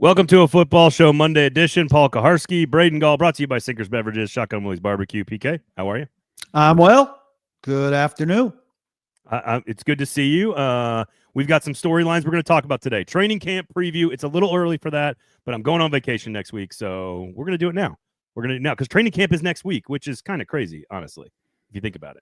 Welcome to a football show Monday edition. Paul Kuharsky, Braden, Gall, brought to you by Sinkers Beverages, Shotgun Willie's Barbecue. PK, how are you? I'm well. Good afternoon. It's good to see you. We've got some storylines we're going to talk about today. Training camp preview. It's a little early for that, but I'm going on vacation next week, so we're going to do it now. We're going to do it now because training camp is next week, which is kind of crazy, honestly, if you think about it.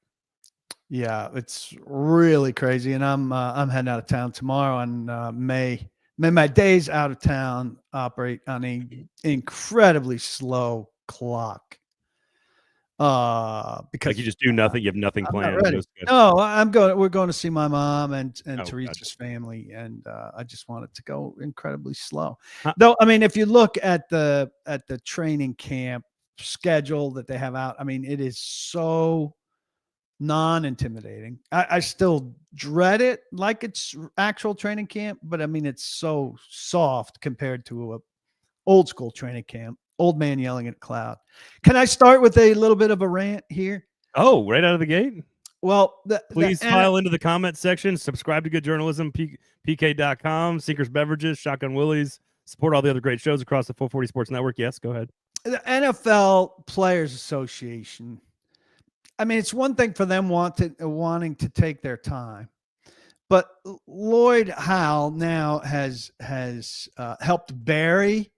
Yeah, it's really crazy, and I'm heading out of town tomorrow, and may my days out of town operate on an incredibly slow clock. Because like you just do nothing, you have nothing planned. No, we're going to see my mom and Teresa's gotcha. family, and I just want it to go incredibly slow. Though, I mean, if you look at the training camp schedule that they have out, I mean, it is so non-intimidating. I still dread it like it's actual training camp, but I mean, it's so soft compared to a old school training camp. Old man yelling at cloud. Can I start with a little bit of a rant here? Oh, right out of the gate? Well, please file into the comment section. Subscribe to Good Journalism, PK.com, Sinkers Beverages, Shotgun Willie's. Support all the other great shows across the 440 Sports Network. Yes, go ahead. The NFL Players Association. I mean, it's one thing for them wanting to take their time, but Lloyd Howell now has helped bury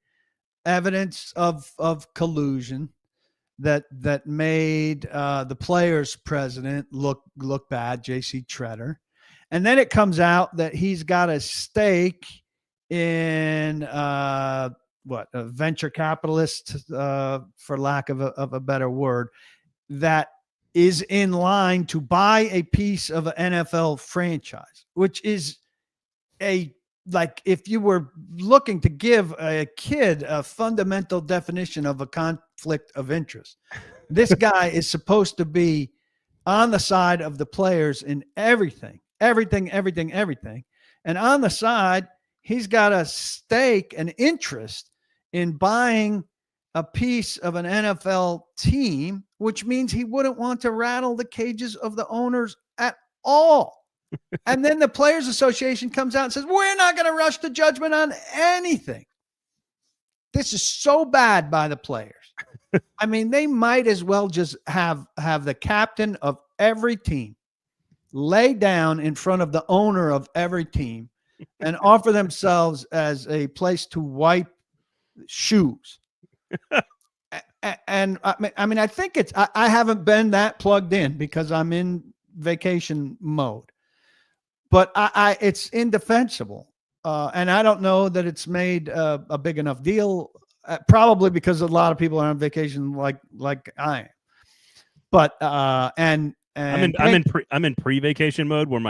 evidence of collusion that made the players president look bad, J.C. Tretter. And then it comes out that he's got a stake in a venture capitalist, for lack of a better word, that is in line to buy a piece of an NFL franchise, which is like if you were looking to give a kid a fundamental definition of a conflict of interest, this guy is supposed to be on the side of the players in everything. And on the side, he's got a stake, an interest in buying a piece of an NFL team, which means he wouldn't want to rattle the cages of the owners at all. And then the Players Association comes out and says, we're not going to rush to judgment on anything. This is so bad by the players. I mean, they might as well just have the captain of every team lay down in front of the owner of every team and offer themselves as a place to wipe shoes. And I mean, I think I haven't been that plugged in because I'm in vacation mode. But it's indefensible, and I don't know that it's made a big enough deal. Probably because a lot of people are on vacation, like I am. But I'm in pre-vacation mode where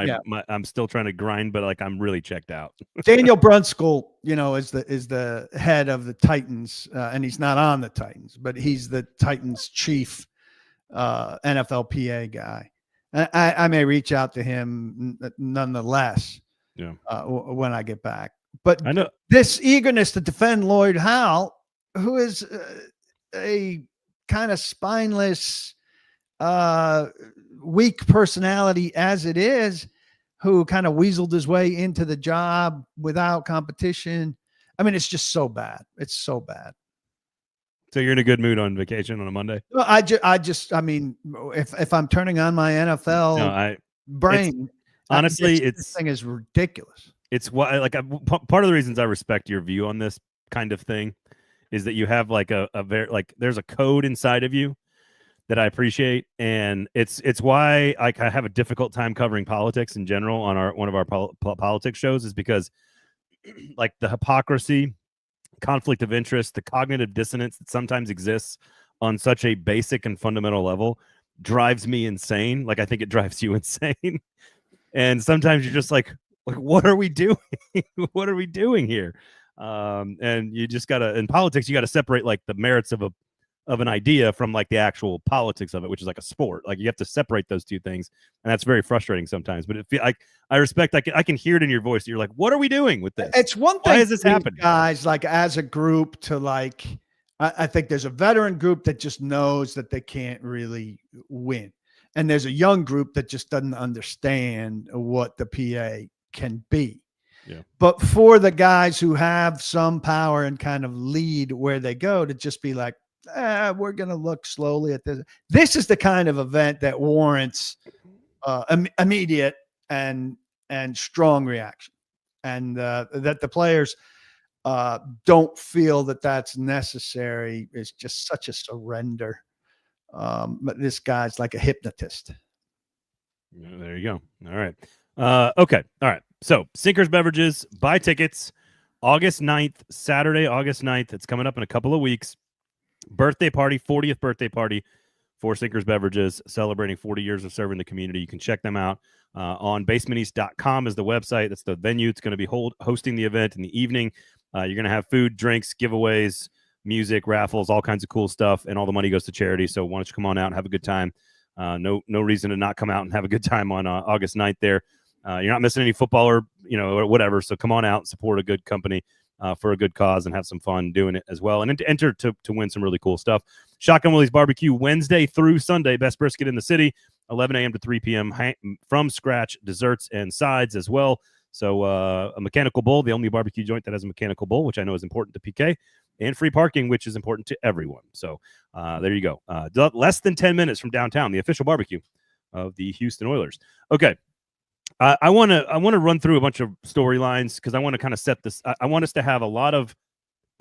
I'm still trying to grind, but like I'm really checked out. Daniel Brunskill, is the head of the Titans, and he's not on the Titans, but he's the Titans chief NFLPA guy. I may reach out to him nonetheless when I get back. But I know this eagerness to defend Lloyd Howell, who is a kind of spineless, weak personality as it is, who kind of weaseled his way into the job without competition. I mean, it's just so bad. It's so bad. So you're in a good mood on vacation on a Monday? Well, I mean, if I'm turning on my NFL brain, honestly, this thing is ridiculous. It's what part of the reasons I respect your view on this kind of thing is that you have like a very there's a code inside of you that I appreciate, and it's why I have a difficult time covering politics in general on one of our politics shows, is because like the hypocrisy, conflict of interest, the cognitive dissonance that sometimes exists on such a basic and fundamental level drives me insane. Like I think it drives you insane. And sometimes you're just like what are we doing? What are we doing here? And you just gotta, in politics, you gotta separate like the merits of an idea from like the actual politics of it, which is like a sport. Like you have to separate those two things, and that's very frustrating sometimes. But I respect. I can hear it in your voice. You're like, what are we doing with this? It's one thing. Why is this happening, guys? Like as a group, to like, I think there's a veteran group that just knows that they can't really win, and there's a young group that just doesn't understand what the PA can be. Yeah. But for the guys who have some power and kind of lead where they go, to just be like, we're going to look slowly at this. This is the kind of event that warrants immediate and strong reaction, and that the players don't feel that that's necessary is just such a surrender. But this guy's like a hypnotist. There you go. All right. Okay. All right. So Sinkers Beverages, buy tickets August 9th, Saturday, August 9th. It's coming up in a couple of weeks. Birthday party, 40th birthday party for Sinkers Beverages, celebrating 40 years of serving the community. You can check them out on basementeast.com is the website. That's the venue. It's going to be hosting the event in the evening. You're going to have food, drinks, giveaways, music, raffles, all kinds of cool stuff, and all the money goes to charity. So why don't you come on out and have a good time? No reason to not come out and have a good time on August 9th there. You're not missing any football or whatever. So come on out and support a good company for a good cause and have some fun doing it as well. And enter to win some really cool stuff. Shotgun Willie's Barbecue, Wednesday through Sunday. Best brisket in the city, 11 a.m. to 3 p.m. From scratch, desserts and sides as well. So a mechanical bull, the only barbecue joint that has a mechanical bull, which I know is important to PK, and free parking, which is important to everyone. So there you go. Less than 10 minutes from downtown, the official barbecue of the Houston Oilers. Okay. I want to run through a bunch of storylines because I want to kind of set this. I want us to have a lot of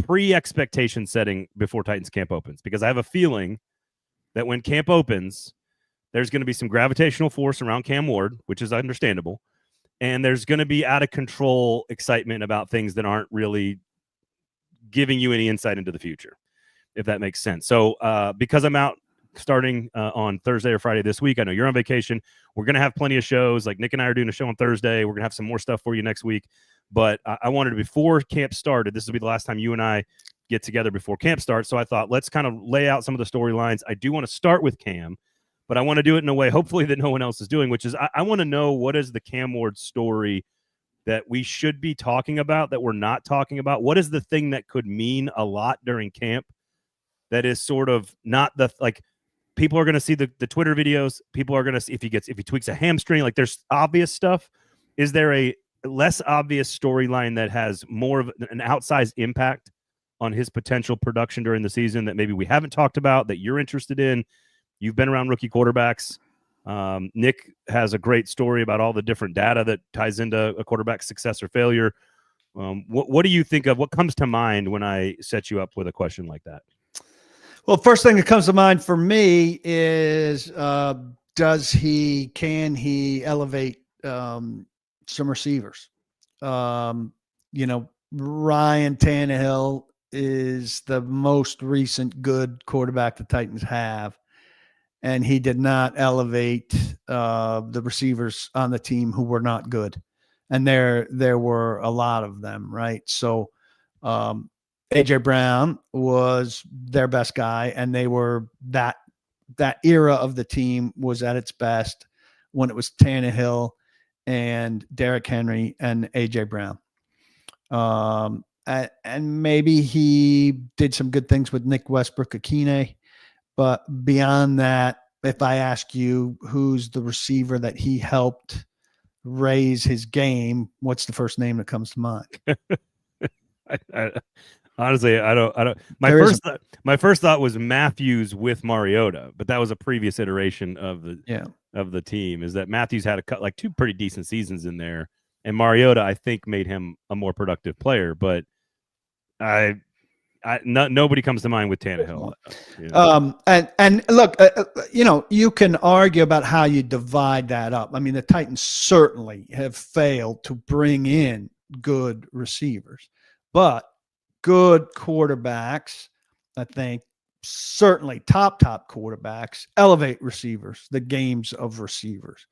pre-expectation setting before Titans camp opens, because I have a feeling that when camp opens, there's going to be some gravitational force around Cam Ward, which is understandable, and there's going to be out of control excitement about things that aren't really giving you any insight into the future, if that makes sense. So because I'm out starting on Thursday or Friday this week, I know you're on vacation. We're going to have plenty of shows. Like Nick and I are doing a show on Thursday. We're going to have some more stuff for you next week. But I wanted to, before camp started, this will be the last time you and I get together before camp starts. So I thought, let's kind of lay out some of the storylines. I do want to start with Cam, but I want to do it in a way, hopefully, that no one else is doing, which is I want to know, what is the Cam Ward story that we should be talking about that we're not talking about? What is the thing that could mean a lot during camp that is sort of not the, like, people are going to see the Twitter videos. People are going to see if he tweaks a hamstring, like there's obvious stuff. Is there a less obvious storyline that has more of an outsized impact on his potential production during the season that maybe we haven't talked about, that you're interested in? You've been around rookie quarterbacks. Nick has a great story about all the different data that ties into a quarterback's success or failure. What do you think of? What comes to mind when I set you up with a question like that? Well, first thing that comes to mind for me is, can he elevate some receivers? Ryan Tannehill is the most recent good quarterback the Titans have, and he did not elevate the receivers on the team who were not good. And there were a lot of them, right? So A.J. Brown was their best guy, and they were that era of the team was at its best when it was Tannehill and Derrick Henry and A.J. Brown. And maybe he did some good things with Nick Westbrook-Akine, but beyond that, if I ask you who's the receiver that he helped raise his game, what's the first name that comes to mind? Honestly, I don't. My first thought was Matthews with Mariota, but that was a previous iteration of the team. Is that Matthews had two pretty decent seasons in there, and Mariota, I think, made him a more productive player. But nobody comes to mind with Tannehill. And look, you can argue about how you divide that up. I mean, the Titans certainly have failed to bring in good receivers, but good quarterbacks, I think, certainly top quarterbacks elevate receivers, the games of receivers.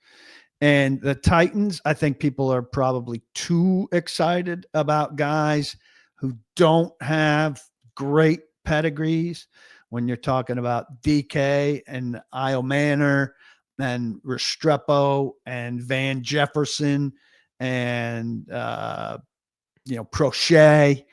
And the Titans, I think people are probably too excited about guys who don't have great pedigrees. When you're talking about DK and Io Manor and Restrepo and Van Jefferson and Prochet,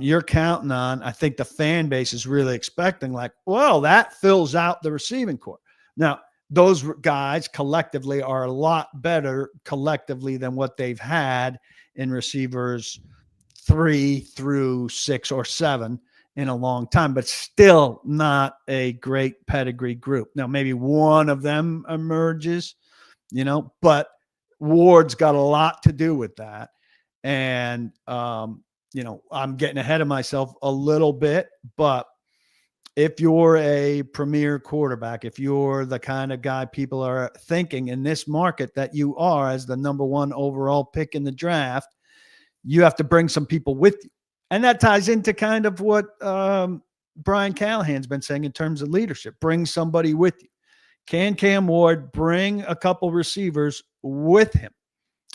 you're counting on, I think the fan base is really expecting, like, well, that fills out the receiving corps. Now, those guys collectively are a lot better collectively than what they've had in receivers 3 through 6 or 7 in a long time, but still not a great pedigree group. Now, maybe one of them emerges, but Ward's got a lot to do with that. And, I'm getting ahead of myself a little bit, but if you're a premier quarterback, if you're the kind of guy people are thinking in this market that you are as the number 1 overall pick in the draft, you have to bring some people with you. And that ties into kind of what Brian Callahan's been saying in terms of leadership. Bring somebody with you. Can Cam Ward bring a couple receivers with him?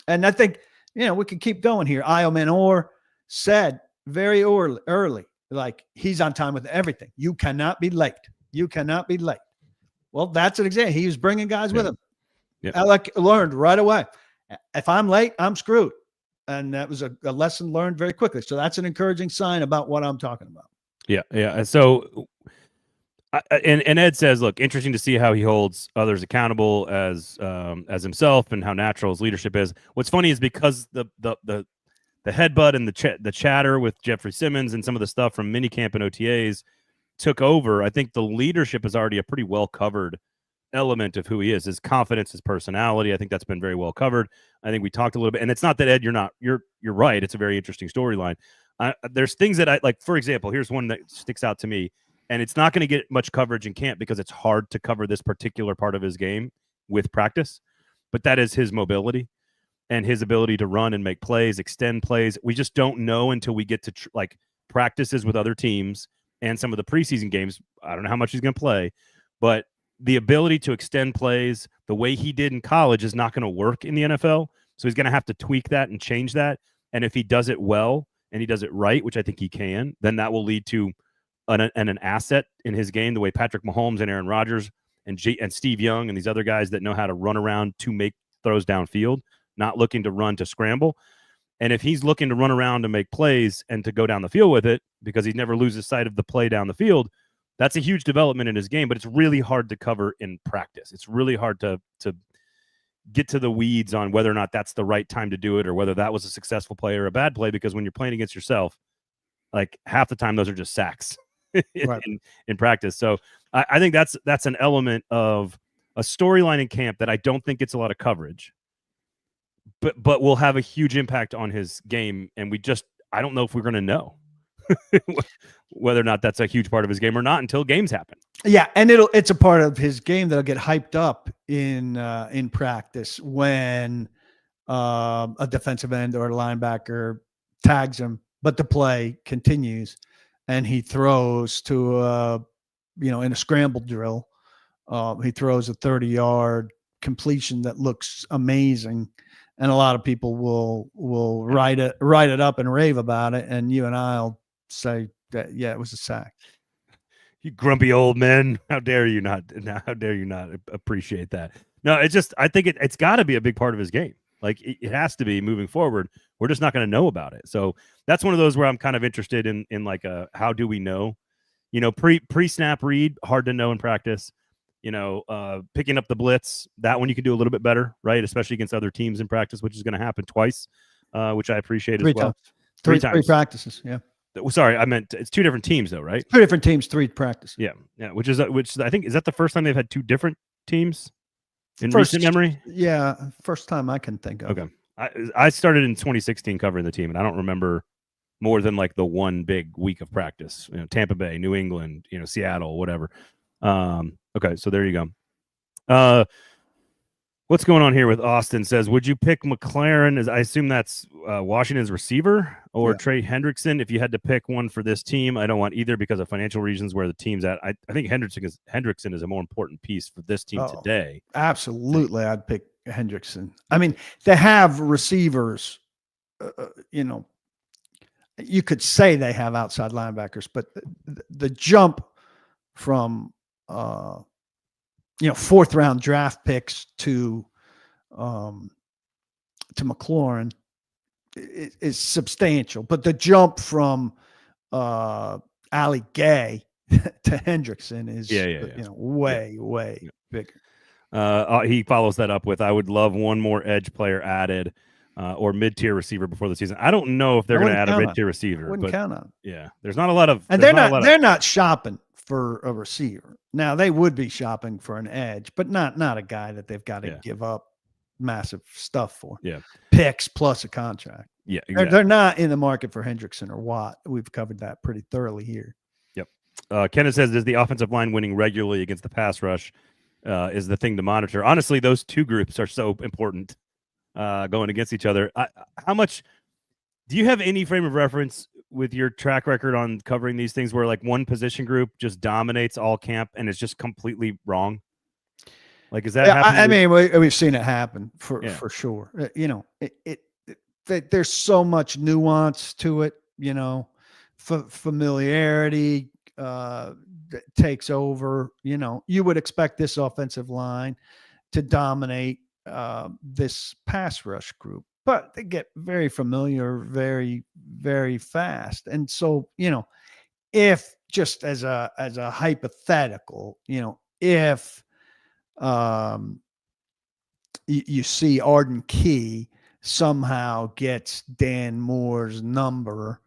And I think, we can keep going here. Io Manor said very early, like, he's on time with everything. You cannot be late. You cannot be late. Well, that's an example. He was bringing guys with him. Yep. Alec learned right away. If I'm late, I'm screwed. And that was a lesson learned very quickly. So that's an encouraging sign about what I'm talking about. Yeah. Yeah. So, and Ed says, look, interesting to see how he holds others accountable as himself and how natural his leadership is. What's funny is because the headbutt and the chatter with Jeffrey Simmons and some of the stuff from minicamp and OTAs took over. I think the leadership is already a pretty well covered element of who he is. His confidence, his personality. I think that's been very well covered. I think we talked a little bit, and it's not that Ed, you're right. It's a very interesting storyline. There's things that I like. For example, here's one that sticks out to me, and it's not going to get much coverage in camp because it's hard to cover this particular part of his game with practice. But that is his mobility and his ability to run and make plays, extend plays. We just don't know until we get to practices with other teams and some of the preseason games. I don't know how much he's going to play, but the ability to extend plays the way he did in college is not going to work in the NFL. So he's going to have to tweak that and change that. And if he does it well and he does it right, which I think he can, then that will lead to an asset in his game, the way Patrick Mahomes and Aaron Rodgers and Steve Young and these other guys that know how to run around to make throws downfield, not looking to run to scramble. And if he's looking to run around to make plays and to go down the field with it because he never loses sight of the play down the field, that's a huge development in his game, but it's really hard to cover in practice. It's really hard to get to the weeds on whether or not that's the right time to do it or whether that was a successful play or a bad play, because when you're playing against yourself, like half the time those are just sacks in practice. So I think that's an element of a storyline in camp that I don't think gets a lot of coverage, but will have a huge impact on his game. And I don't know if we're going to know whether or not that's a huge part of his game or not until games happen. Yeah, and it's a part of his game that'll get hyped up in practice when a defensive end or a linebacker tags him, but the play continues and he throws to in a scramble drill. He throws a 30-yard completion that looks amazing, and a lot of people will write it up and rave about it, and you and I'll say that it was a sack. You grumpy old men! How dare you not appreciate that? No, it's just I think it's got to be a big part of his game. Like it has to be moving forward. We're just not going to know about it. So that's one of those where I'm kind of interested in like how do we know? Pre-snap read, hard to know in practice. Picking up the blitz, that one you can do a little bit better, right? Especially against other teams in practice, which is going to happen twice, which I appreciate as well. Three practices, yeah. Sorry, I meant it's two different teams though, right? 2 different teams, 3 practices. Yeah. Which I think is that the first time they've had 2 different teams in recent memory? Yeah, first time I can think of. Okay, I started in 2016 covering the team, and I don't remember more than like the one big week of practice. Tampa Bay, New England, Seattle, whatever. Okay, so there you go. What's going on here with Austin says, would you pick McLaren? I assume that's Washington's receiver or Trey Hendrickson. If you had to pick one for this team, I don't want either because of financial reasons where the team's at. I think Hendrickson is a more important piece for this team today. Absolutely. I'd pick Hendrickson. I mean, they have receivers, you could say they have outside linebackers, but the jump from, 4th round draft picks to McLaurin is substantial, but the jump from Ali Gay to Hendrickson is way bigger. He follows that up with, I would love one more edge player added or mid-tier receiver before the season. I don't know if they're going to add a mid-tier receiver. Wouldn't count on it. Yeah, there's not a lot of, and they're not shopping for a receiver. Now they would be shopping for an edge, but not a guy that they've got to give up massive stuff for. Yeah, picks plus a contract. Yeah, exactly. They're not in the market for Hendrickson or Watt. We've covered that pretty thoroughly here. Yep. Kenneth says, "Is the offensive line winning regularly against the pass rush is the thing to monitor?" Honestly, those two groups are so important going against each other. How much do you have any frame of reference with your track record on covering these things where like one position group just dominates all camp and it's just completely wrong? Like, is that happening? I mean, we've seen it happen for sure. You know, there's so much nuance to it, you know, familiarity that takes over. You know, you would expect this offensive line to dominate this pass rush group, but they get very familiar very, very fast. And so, you know, if just as a hypothetical, you know, if you see Arden Key somehow gets Dan Moore's number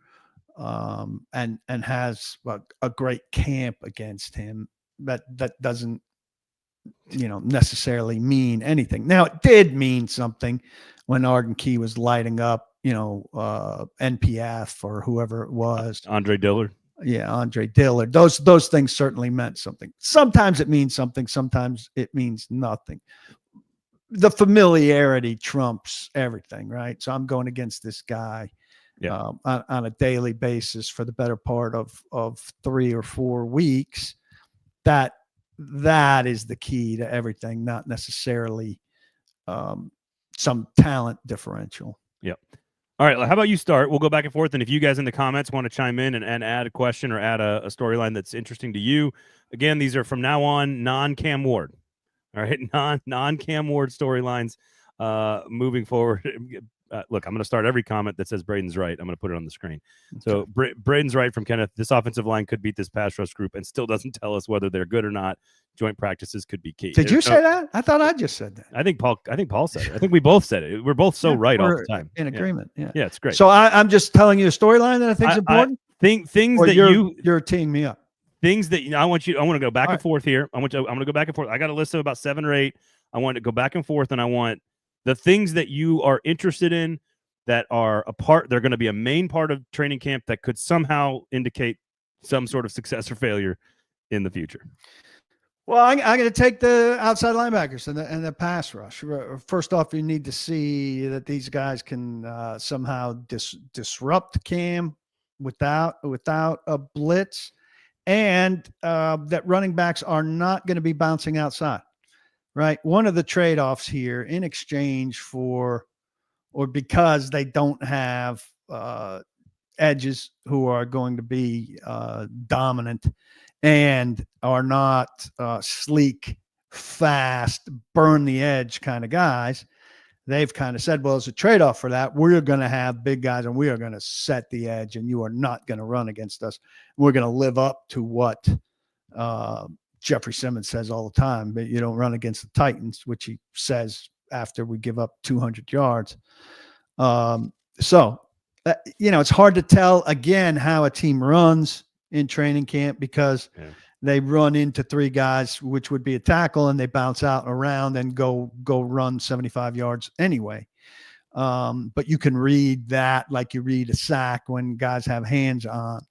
and has a great camp against him, that doesn't, you know, necessarily mean anything. Now it did mean something when Arden Key was lighting up, you know, NPF or whoever it was, Andre Dillard. Yeah, Andre Dillard. Those things certainly meant something. Sometimes it means something. Sometimes it means nothing. The familiarity trumps everything, right? So I'm going against this guy on a daily basis for the better part of 3 or 4 weeks. That is the key to everything, not necessarily some talent differential. Yep. All right. How about you start? We'll go back and forth. And if you guys in the comments want to chime in and add a question or add a storyline that's interesting to you, again, these are from now on non-Cam Ward. All right. Non-Cam Ward storylines moving forward. Look, I'm going to start every comment that says Braden's right. I'm going to put it on the screen. So Braden's right from Kenneth. This offensive line could beat this pass rush group and still doesn't tell us whether they're good or not. Joint practices could be key. Did you say that? I thought I just said that. I think Paul said it. I think we both said it. We're both so right all the time. In agreement. Yeah, it's great. So I'm just telling you a storyline that I think is important. Things or that you're teeing me up. Things that I want to go back and forth here. I'm going to go back and forth. I got a list of about 7 or 8. I want to go back and forth, and I want the things that you are interested in that are a part. They're going to be a main part of training camp that could somehow indicate some sort of success or failure in the future. Well, I'm going to take the outside linebackers and the pass rush. First off, you need to see that these guys can somehow disrupt Cam without a blitz, and that running backs are not going to be bouncing outside, right? One of the trade-offs here in exchange for or because they don't have edges who are going to be dominant and are not sleek, fast, burn the edge kind of guys, they've kind of said, well, as a trade-off for that, we're going to have big guys and we are going to set the edge and you are not going to run against us. We're going to live up to what Jeffrey Simmons says all the time, but you don't run against the Titans, which he says after we give up 200 yards. So, you know, it's hard to tell, again, how a team runs in training camp because they run into 3 guys, which would be a tackle, and they bounce out around and go run 75 yards anyway. But you can read that like you read a sack when guys have hands on.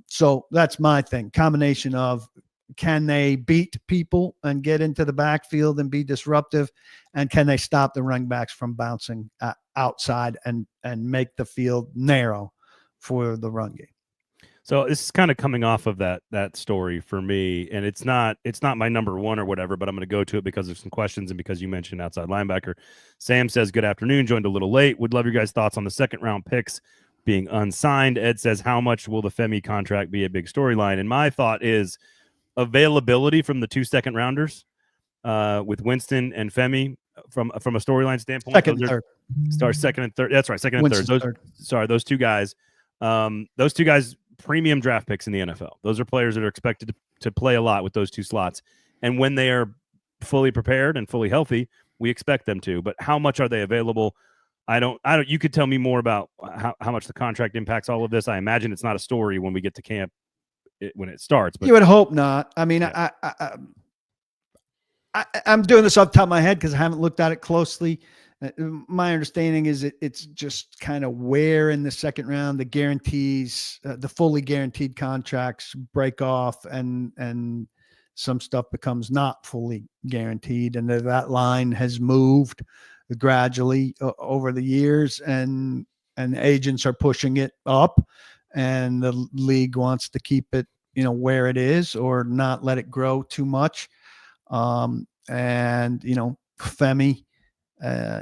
So that's my thing. Combination of, can they beat people and get into the backfield and be disruptive? And can they stop the running backs from bouncing outside and make the field narrow for the run game? So this is kind of coming off of that story for me, and it's not my number 1 or whatever, but I'm going to go to it because there's some questions and because you mentioned outside linebacker. Sam says, good afternoon, joined a little late. Would love your guys' thoughts on the second round picks being unsigned. Ed says, how much will the Femi contract be a big storyline? And my thought is availability from the 2 second rounders with Winston and Femi from a storyline standpoint. Second and third. That's right. Second and third. Those two guys. Those 2 guys, premium draft picks in the NFL. Those are players that are expected to play a lot with those 2 slots. And when they are fully prepared and fully healthy, we expect them to. But how much are they available? I don't. You could tell me more about how much the contract impacts all of this. I imagine it's not a story when we get to camp when it starts. But you would hope not. I mean, yeah. I'm doing this off the top of my head because I haven't looked at it closely. My understanding is it's just kind of where in the second round the guarantees, the fully guaranteed contracts break off, and some stuff becomes not fully guaranteed, and that line has moved gradually over the years, and agents are pushing it up, and the league wants to keep it, where it is or not let it grow too much. And Femi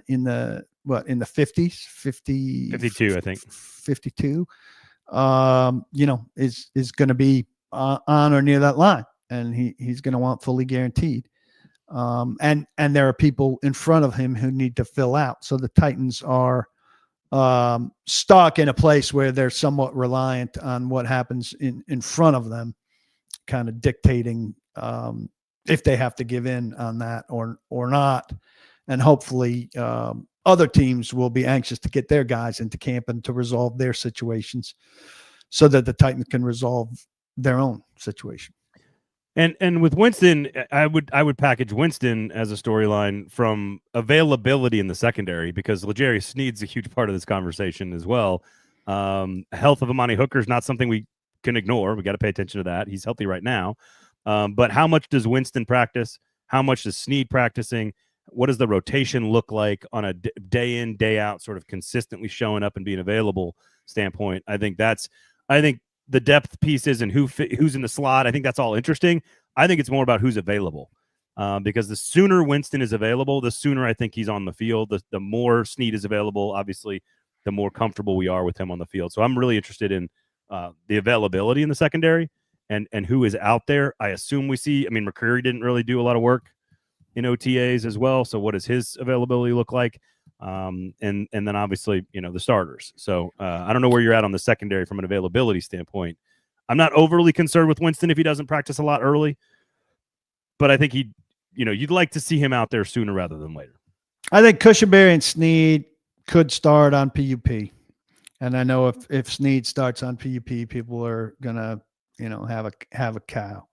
in the 50s, 52, I think 52, is going to be on or near that line, and he's going to want fully guaranteed. And there are people in front of him who need to fill out. So the Titans are stuck in a place where they're somewhat reliant on what happens in front of them, kind of dictating if they have to give in on that or not. And hopefully other teams will be anxious to get their guys into camp and to resolve their situations so that the Titans can resolve their own situation. And with Winston, I would package Winston as a storyline from availability in the secondary, because L'Jarius Sneed's a huge part of this conversation as well. Health of Amani Hooker is not something we can ignore. We got to pay attention to that. He's healthy right now. But how much does Winston practice? How much does Sneed practicing? What does the rotation look like on a day in, day out, sort of consistently showing up and being available standpoint? I think the depth pieces and who's in the slot, I think that's all interesting. I think it's more about who's available, because the sooner Winston is available, the sooner I think he's on the field. The more Sneed is available, obviously, the more comfortable we are with him on the field. So I'm really interested in the availability in the secondary and who is out there. I assume we see. I mean, McCreary didn't really do a lot of work in OTAs as well. So what does his availability look like? And then obviously, the starters. So I don't know where you're at on the secondary from an availability standpoint. I'm not overly concerned with Winston if he doesn't practice a lot early, but I think you'd like to see him out there sooner rather than later. I think Cushenberry and Sneed could start on PUP. And I know if Sneed starts on PUP, people are gonna, have a cow.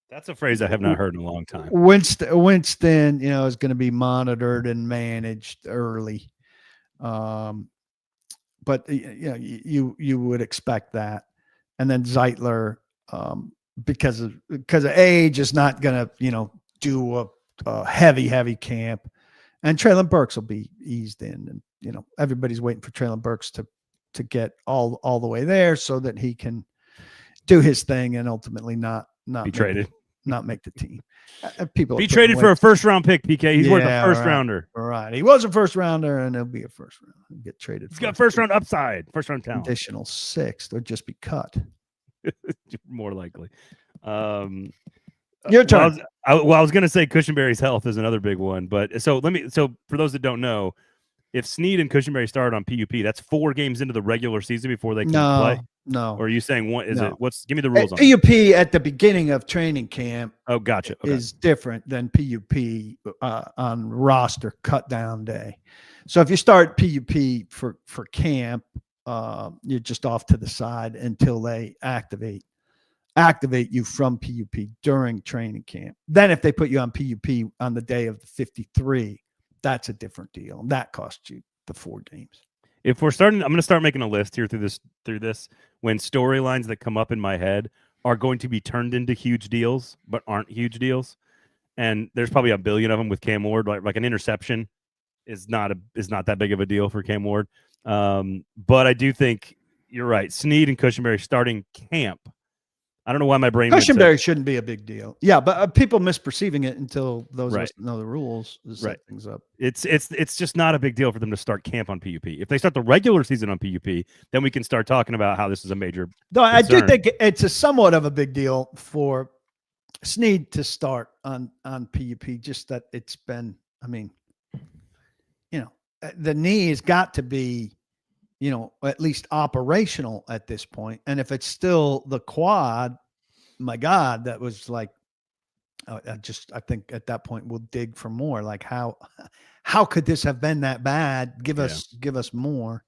That's a phrase I have not heard in a long time. Winston, is going to be monitored and managed early. But you would expect that. And then Zeitler, because of age, is not going to, do a heavy camp. And Treylon Burks will be eased in, and, everybody's waiting for Treylon Burks to get all the way there so that he can do his thing and ultimately not be traded. Not make the team. People be traded for a first-round pick, PK. He's worth a first-rounder. Right. He was a first-rounder, and he'll be a first-round. He'll get traded. He's got first-round upside, first-round talent. Additional sixth, or just be cut. More likely. Your turn. I was going to say Cushenberry's health is another big one, but so for those that don't know, if Sneed and Cushenberry started on PUP, that's 4 games into the regular season before they can play. No. Or are you saying what is it? Give me the rules on PUP at the beginning of training camp. Oh, gotcha. Okay. Is different than PUP on roster cut down day. So if you start PUP for camp, you're just off to the side until they activate you from PUP during training camp. Then if they put you on PUP on the day of the 53, that's a different deal. That costs you the 4 games. If we're starting, I'm going to start making a list here through this when storylines that come up in my head are going to be turned into huge deals, but aren't huge deals. And there's probably a billion of them with Cam Ward. Like an interception is not that big of a deal for Cam Ward. But I do think you're right. Sneed and Cushenberry starting camp. I don't know why my brain. Cushenberry shouldn't be a big deal. Yeah, but people misperceiving it until those of us that know the rules set things up. It's just not a big deal for them to start camp on PUP. If they start the regular season on PUP, then we can start talking about how this is a major. No, I do think it's a somewhat of a big deal for Sneed to start on PUP. Just that it's been. I mean, the knee has got to be, at least operational at this point. And if it's still the quad, my God, that was like I think at that point we'll dig for more. Like how could this have been that bad? Give us more.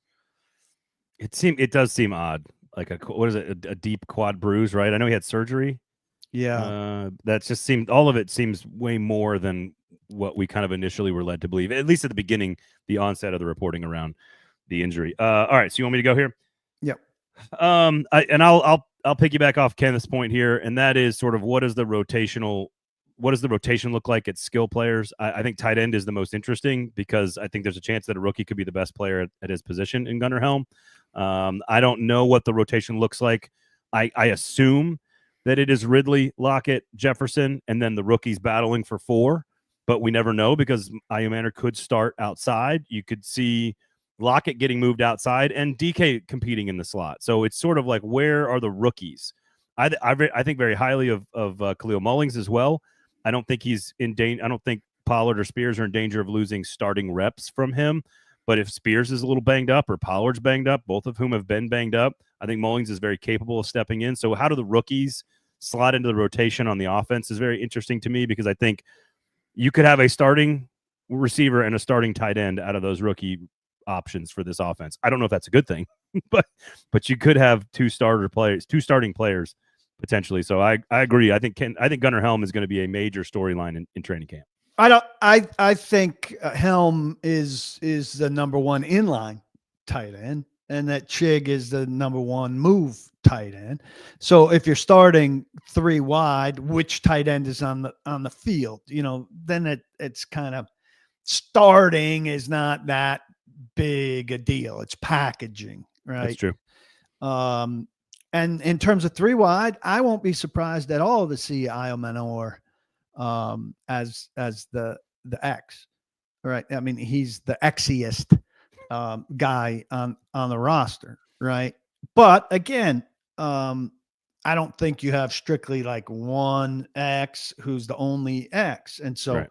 It does seem odd. Like what is it? A deep quad bruise, right? I know he had surgery. Yeah. That just seemed, all of it seems way more than what we kind of initially were led to believe, at least at the beginning, the onset of the reporting around the injury. All right, so you want me to go here? Yep. I'll piggyback off Kenneth's point here, and that is sort of what does the rotation look like at skill players? I think tight end is the most interesting because I think there's a chance that a rookie could be the best player at his position in Gunnar Helm. I don't know what the rotation looks like. I assume that it is Ridley, Lockett, Jefferson, and then the rookies battling for 4, but we never know because Ayumanner could start outside. You could see Lockett getting moved outside and DK competing in the slot. So it's sort of like, where are the rookies? I think very highly of Khalil Mullings as well. I don't think he's in danger. I don't think Pollard or Spears are in danger of losing starting reps from him. But if Spears is a little banged up or Pollard's banged up, both of whom have been banged up, I think Mullings is very capable of stepping in. So how do the rookies slot into the rotation on the offense is very interesting to me, because I think you could have a starting receiver and a starting tight end out of those rookie options for this offense. I don't know if that's a good thing, but you could have two starting players potentially. So I agree. I think Gunnar Helm is going to be a major storyline in training camp. I think Helm is the number one inline tight end, and that Chig is the number one move tight end. So if you're starting 3 wide, which tight end is on the field? Then it's kind of, starting is not that big a deal. It's packaging, right? That's true. And in terms of 3 wide, I won't be surprised at all to see Ayumanner as the X, right? I mean, he's the Xiest guy on the roster, right? But again, I don't think you have strictly like one X who's the only X, and so right.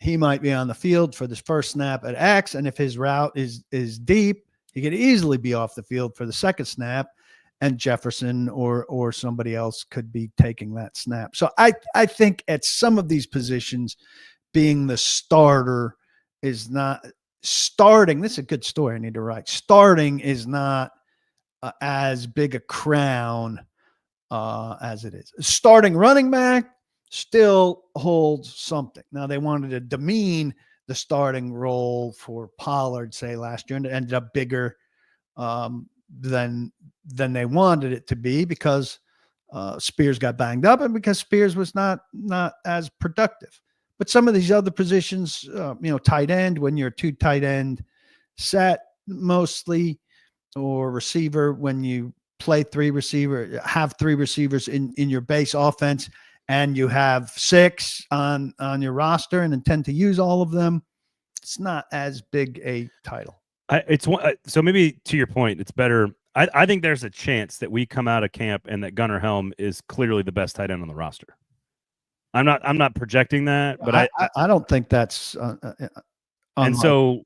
He might be on the field for this first snap at X, and if his route is deep, he could easily be off the field for the second snap, and Jefferson or somebody else could be taking that snap. So I think at some of these positions, being the starter is not starting. This is a good story I need to write. Starting is not as big a crown as it is. Starting running back still holds something. Now, they wanted to demean the starting role for Pollard, say, last year, and it ended up bigger than they wanted it to be because Spears got banged up and because Spears was not as productive. But some of these other positions, tight end, when you're 2 tight end set mostly, or receiver, when you play 3 receiver, have 3 receivers in your base offense, and you have 6 on your roster and intend to use all of them, it's not as big a title. So maybe to your point, it's better. I think there's a chance that we come out of camp and that Gunnar Helm is clearly the best tight end on the roster. I'm not projecting that, but I don't think that's and so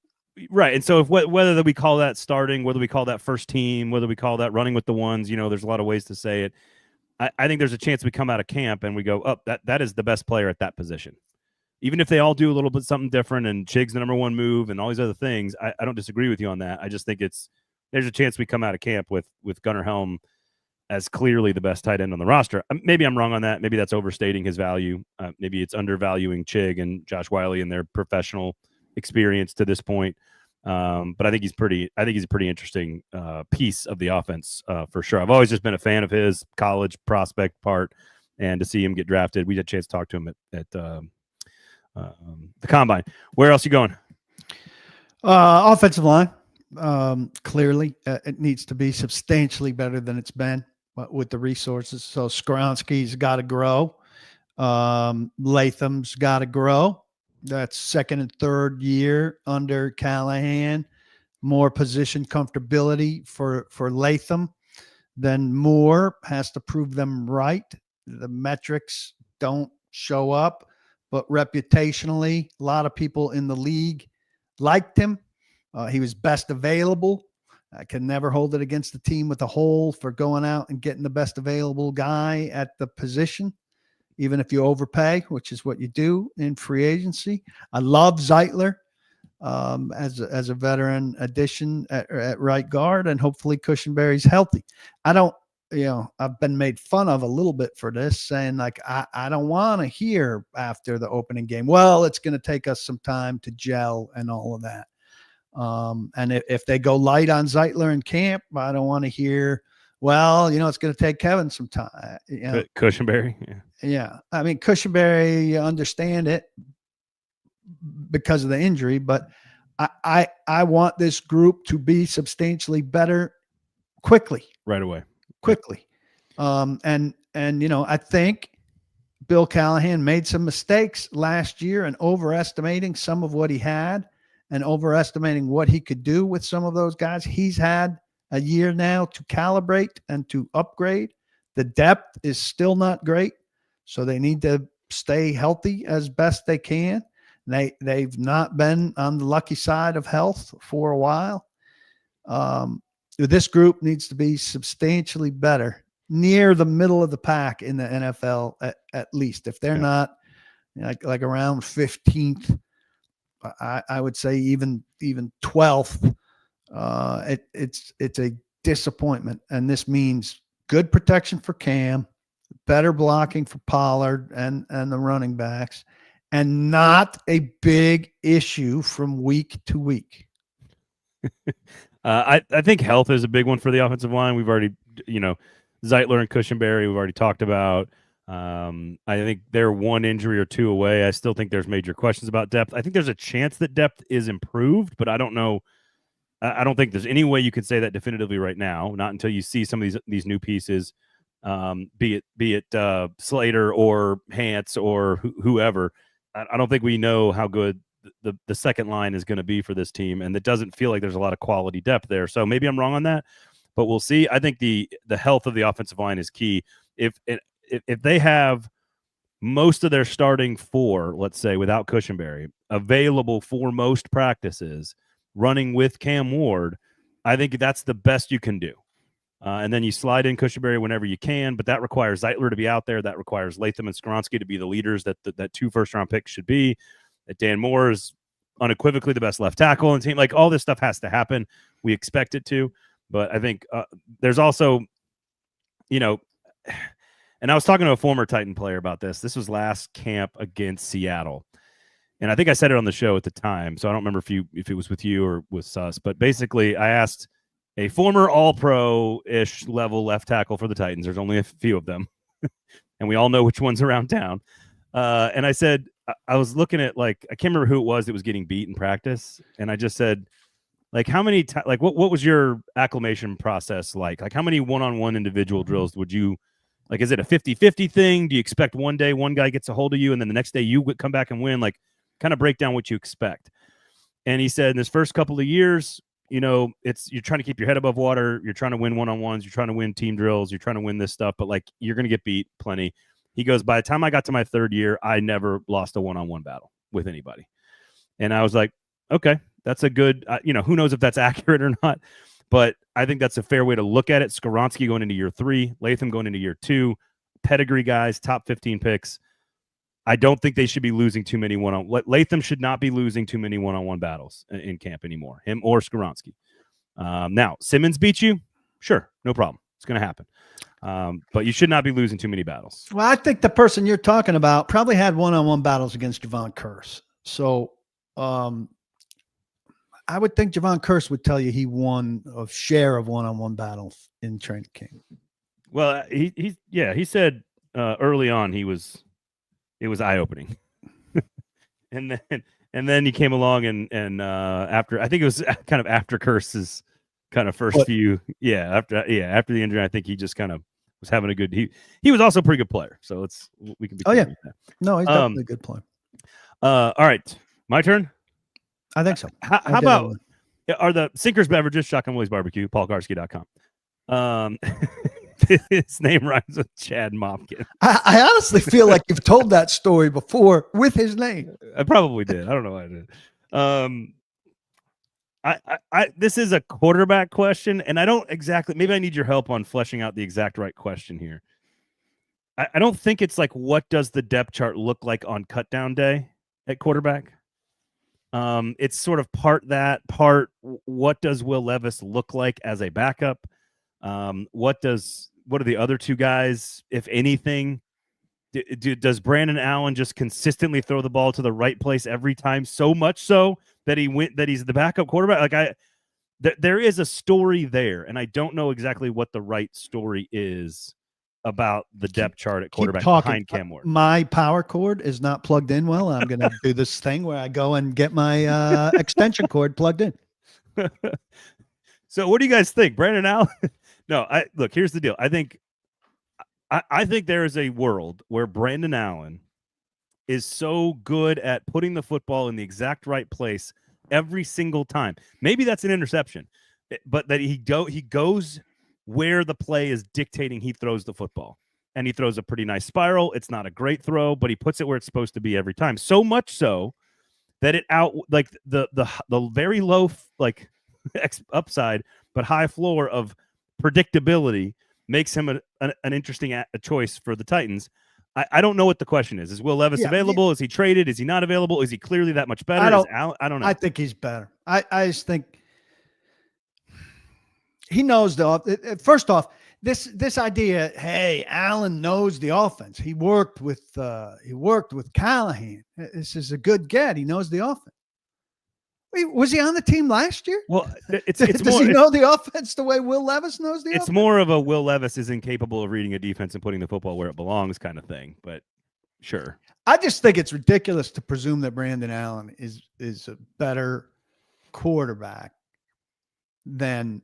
right. And so whether we call that starting, whether we call that first team, whether we call that running with the ones, there's a lot of ways to say it. I think there's a chance we come out of camp and we go, oh, that is the best player at that position. Even if they all do a little bit something different and Chig's the number one move and all these other things, I don't disagree with you on that. I just think there's a chance we come out of camp with Gunnar Helm as clearly the best tight end on the roster. Maybe I'm wrong on that. Maybe that's overstating his value. Maybe it's undervaluing Chig and Josh Wiley and their professional experience to this point. But I think he's a pretty interesting piece of the offense for sure. I've always just been a fan of his college prospect part, and to see him get drafted, we had a chance to talk to him at the combine. Where else are you going? Offensive line. Clearly, it needs to be substantially better than it's been with the resources. So Skoronski's got to grow. Latham's got to grow. That's second and third year under Callahan. More position comfortability for Latham. Then Moore has to prove them right. The metrics don't show up, but reputationally, a lot of people in the league liked him. He was best available. I can never hold it against the team with a hole for going out and getting the best available guy at the position. even if you overpay, which is what you do in free agency. I love Zeitler as a veteran addition at right guard, and hopefully Cushenberry's healthy. I don't, I've been made fun of a little bit for this, saying like, I don't want to hear after the opening game, well, it's going to take us some time to gel and all of that. And if they go light on Zeitler in camp, I don't want to hear, well, it's going to take Kevin some time. Cushenberry. Yeah. I mean, Cushenberry, you understand it because of the injury, but I want this group to be substantially better quickly. Right away. Quickly. And I think Bill Callahan made some mistakes last year in overestimating some of what he had and overestimating what he could do with some of those guys. He's had a year now to calibrate and to upgrade. The depth is still not great, so they need to stay healthy as best they can. They've not been on the lucky side of health for a while. This group needs to be substantially better, near the middle of the pack in the NFL at least. If they're not like around 15th, I would say even 12th. It's a disappointment, and this means good protection for Cam, better blocking for Pollard and the running backs, and not a big issue from week to week. I think health is a big one for the offensive line. We've already, Zeitler and Cushenberry, we've already talked about. I think they're one injury or two away. I still think there's major questions about depth. I think there's a chance that depth is improved, but I don't know. I don't think there's any way you could say that definitively right now, not until you see some of these new pieces, be it Slater or Hance or whoever. I don't think we know how good the second line is going to be for this team, and it doesn't feel like there's a lot of quality depth there. So maybe I'm wrong on that, but we'll see. I think the health of the offensive line is key. If they have most of their starting four, let's say without Cushenberry, available for most practices, running with Cam Ward, I think that's the best you can do. And then you slide in Cushenberry whenever you can, but that requires Zeitler to be out there. That requires Latham and Skoronski to be the leaders that 2 first-round picks should be. That Dan Moore is unequivocally the best left tackle on the team. Like, all this stuff has to happen. We expect it to. But I think there's also, and I was talking to a former Titan player about this. This was last camp against Seattle. And I think I said it on the show at the time, so I don't remember if it was with you or with Sus. But basically, I asked a former All-Pro-ish level left tackle for the Titans. There's only a few of them, and we all know which one's around town. And I said, I was looking at, I can't remember who it was that was getting beat in practice, and I just said, how many what was your acclimation process like? Like, how many one-on-one individual drills would you is it a 50-50 thing? Do you expect one day one guy gets a hold of you, and then the next day you come back and win? Kind of break down what you expect. And he said in this first couple of years, you're trying to keep your head above water. You're trying to win one-on-ones. You're trying to win team drills. You're trying to win this stuff, but you're going to get beat plenty. He goes, by the time I got to my third year, I never lost a one-on-one battle with anybody. And I was like, okay, that's a good, who knows if that's accurate or not, but I think that's a fair way to look at it. Skoronski going into year 3, Latham going into year 2, pedigree guys, top 15 picks. I don't think they should be losing too many Latham should not be losing too many one-on-one battles in camp anymore, him or Skoronski. Now, Simmons beats you? Sure, no problem. It's going to happen. But you should not be losing too many battles. Well, I think the person you're talking about probably had one-on-one battles against Javon Curse. So I would think Javon Curse would tell you he won a share of one-on-one battles in training camp. Well, he said early on it was eye-opening. and then he came along and after, I think it was kind of after Curse's kind of first few after the injury, I think he just kind of was having a good he was also a pretty good player, so we can be no, he's definitely a good player. All right, my turn. I think so. How about are the Sinkers Beverages, Shotgun Willie's Barbecue, paulkuharsky.com. His name rhymes with Chad Mopkin. I honestly feel like you've told that story before with his name. I probably did. I don't know why I did. This is a quarterback question, and I don't exactly. Maybe I need your help on fleshing out the exact right question here. I don't think it's like what does the depth chart look like on cut down day at quarterback. It's sort of part that, part what does Will Levis look like as a backup? What are the other two guys, if anything? Does Brandon Allen just consistently throw the ball to the right place every time, so much so that he's the backup quarterback? Like there is a story there, and I don't know exactly what the right story is about the depth chart at quarterback behind Cam Ward. My power cord is not plugged in well. I'm going to do this thing where I go and get my extension cord plugged in. So what do you guys think? Brandon Allen? No, look, here's the deal. I think there is a world where Brandon Allen is so good at putting the football in the exact right place every single time. Maybe that's an interception, but that he goes where the play is dictating he throws the football. And he throws a pretty nice spiral. It's not a great throw, but he puts it where it's supposed to be every time. So much so that it like the very low like upside but high floor of predictability makes him an interesting choice for the Titans. I don't know what the question is. Is Will Levis available? Is he traded? Is he not available? Is he clearly that much better? I don't know. I think he's better. I just think he knows first off, this idea, hey, Allen knows the offense. He worked with Callahan. This is a good get. He knows the offense. Wait, was he on the team last year? Well, does he know the offense the way Will Levis knows the offense? It's more of a Will Levis is incapable of reading a defense and putting the football where it belongs kind of thing. But sure. I just think it's ridiculous to presume that Brandon Allen is a better quarterback than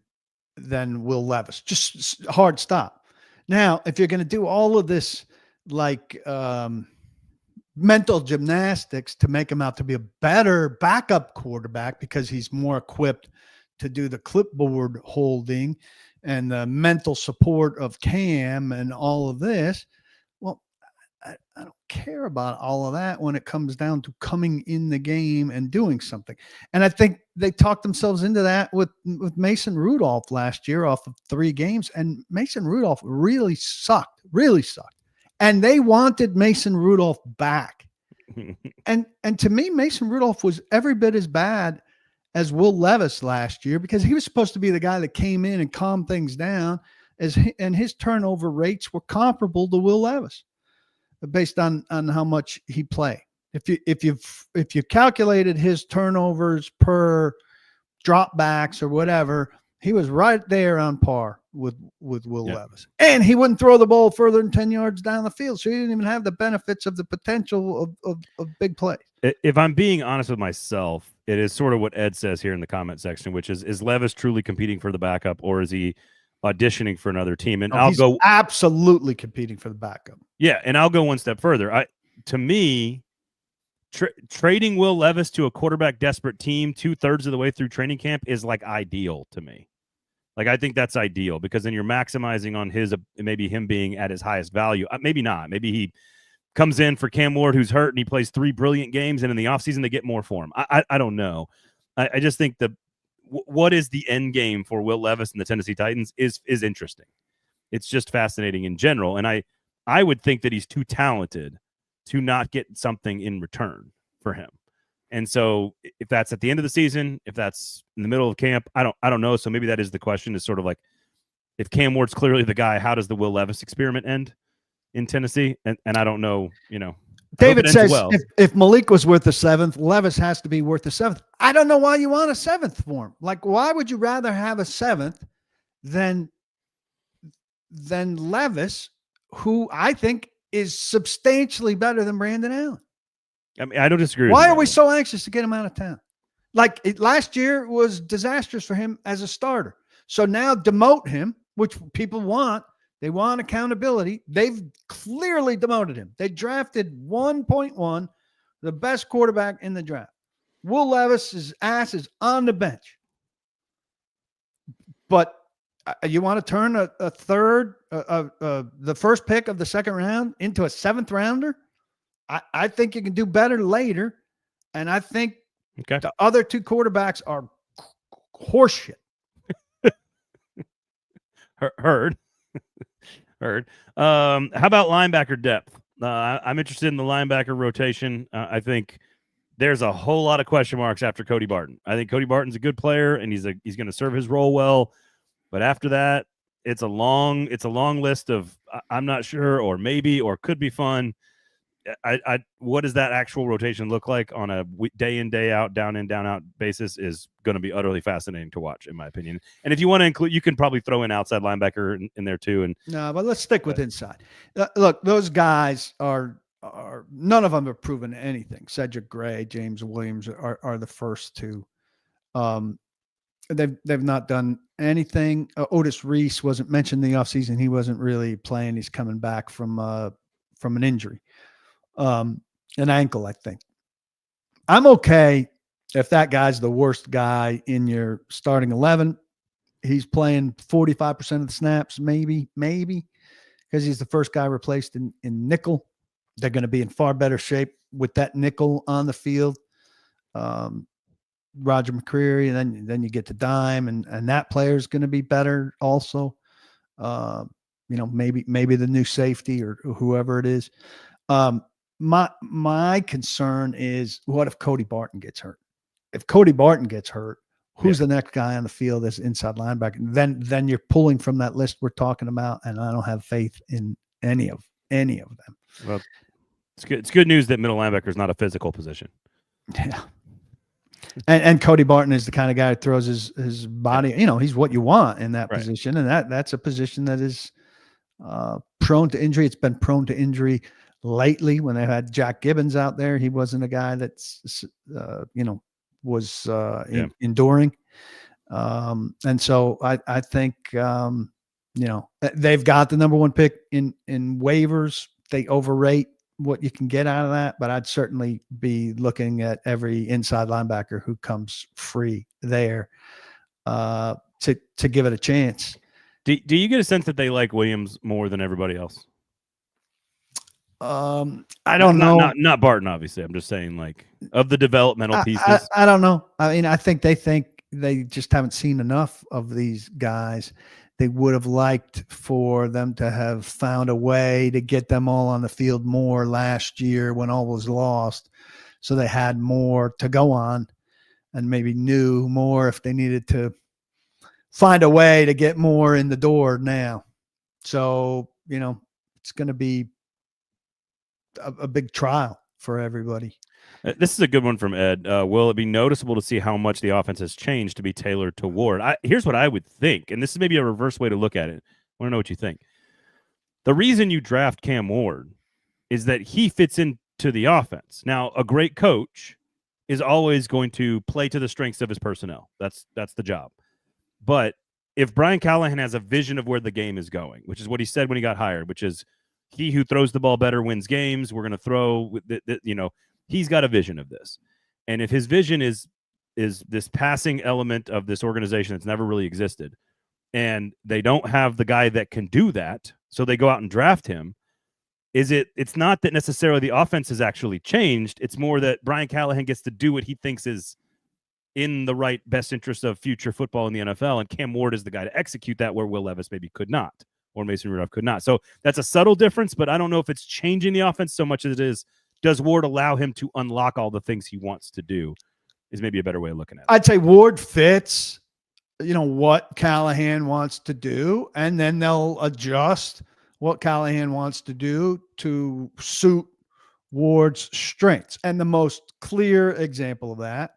Will Levis. Just hard stop. Now, if you're going to do all of this like mental gymnastics to make him out to be a better backup quarterback because he's more equipped to do the clipboard holding and the mental support of Cam and all of this, well, I don't care about all of that when it comes down to coming in the game and doing something. And I think they talked themselves into that with Mason Rudolph last year off of 3 games. And Mason Rudolph really sucked. And they wanted Mason Rudolph back. And to me, Mason Rudolph was every bit as bad as Will Levis last year because he was supposed to be the guy that came in and calmed things down and his turnover rates were comparable to Will Levis based on how much he played. If you calculated his turnovers per dropbacks or whatever, he was right there on par with Will Levis. And he wouldn't throw the ball further than 10 yards down the field. So he didn't even have the benefits of the potential of big plays. If I'm being honest with myself, it is sort of what Ed says here in the comment section, which is Levis truly competing for the backup or is he auditioning for another team? And he's absolutely competing for the backup. Yeah. And I'll go one step further. To me, trading Will Levis to a quarterback desperate team 2/3 of the way through training camp is like ideal to me. Like, I think that's ideal because then you're maximizing on maybe him being at his highest value. Maybe not. Maybe he comes in for Cam Ward, who's hurt, and he plays 3 brilliant games, and in the offseason they get more for him. I don't know. I just think what is the end game for Will Levis and the Tennessee Titans is interesting. It's just fascinating in general, and I would think that he's too talented to not get something in return for him. And so if that's at the end of the season, if that's in the middle of camp, I don't know. So maybe that is the question, is sort of like, if Cam Ward's clearly the guy, how does the Will Levis experiment end in Tennessee? And I don't know, David says if Malik was worth the 7th, Levis has to be worth the 7th. I don't know why you want a 7th for him. Like, why would you rather have a 7th than Levis, who I think is substantially better than Brandon Allen? I mean, I don't disagree. Why are we so anxious to get him out of town? Like, last year was disastrous for him as a starter. So now demote him, which people want. They want accountability. They've clearly demoted him. They drafted 1.1, the best quarterback in the draft. Will Levis's ass is on the bench. But you want to turn the first pick of the 2nd round into a 7th rounder? I think you can do better later. And I think the other 2 quarterbacks are horseshit. Heard. Heard. How about linebacker depth? I'm interested in the linebacker rotation. I think there's a whole lot of question marks after Cody Barton. I think Cody Barton's a good player, and he's going to serve his role well. But after that, it's a long list of I'm not sure, or maybe, or could be fun. What does that actual rotation look like on a day in, day out, down in, down out basis is going to be utterly fascinating to watch, in my opinion. And if you want to include, you can probably throw in outside linebacker in there too. And no, but let's stick with inside. Look, those guys are none of them have proven anything. Cedric Gray, James Williams are the first two. They've not done anything. Otis Reese wasn't mentioned in the offseason. He wasn't really playing. He's coming back from an injury. An ankle, I think. I'm okay if that guy's the worst guy in your starting 11. He's playing 45% of the snaps, maybe, because he's the first guy replaced in nickel. They're going to be in far better shape with that nickel on the field. Roger McCreary, and then you get to dime, and that player is going to be better also. Maybe the new safety or whoever it is. My concern is, what if Cody Barton gets hurt? If Cody Barton gets hurt, who's the next guy on the field as inside linebacker? Then you're pulling from that list we're talking about, and I don't have faith in any of them. Well, it's good. It's good news that middle linebacker is not a physical position. Yeah. And Cody Barton is the kind of guy who throws his body. He's what you want in that position, and that's a position that is prone to injury. It's been prone to injury lately. When they had Jack Gibbons out there, he wasn't a guy that's was enduring. And so I think they've got the number one pick in waivers. They overrate what you can get out of that, but I'd certainly be looking at every inside linebacker who comes free there to give it a chance. Do you get a sense that they like Williams more than everybody else? I don't know. Not Barton, obviously. I'm just saying, like, of the developmental pieces. I don't know. I mean, I think they just haven't seen enough of these guys. They would have liked for them to have found a way to get them all on the field more last year when all was lost. So they had more to go on and maybe knew more if they needed to find a way to get more in the door now. So, it's going to be a big trial for everybody. This is a good one from Ed. Will it be noticeable to see how much the offense has changed to be tailored to Ward? Here's what I would think, and this is maybe a reverse way to look at it. I want to know what you think. The reason you draft Cam Ward is that he fits into the offense. Now, a great coach is always going to play to the strengths of his personnel. That's the job. But if Brian Callahan has a vision of where the game is going, which is what he said when he got hired, which is he who throws the ball better wins games. We're going to throw, he's got a vision of this. And if his vision is this passing element of this organization that's never really existed, and they don't have the guy that can do that, so they go out and draft him, it's not that necessarily the offense has actually changed. It's more that Brian Callahan gets to do what he thinks is in the right best interest of future football in the NFL, and Cam Ward is the guy to execute that, where Will Levis maybe could not, or Mason Rudolph could not. So that's a subtle difference, but I don't know if it's changing the offense so much as it is, does Ward allow him to unlock all the things he wants to do, is maybe a better way of looking at it. I'd say Ward fits, what Callahan wants to do, and then they'll adjust what Callahan wants to do to suit Ward's strengths. And the most clear example of that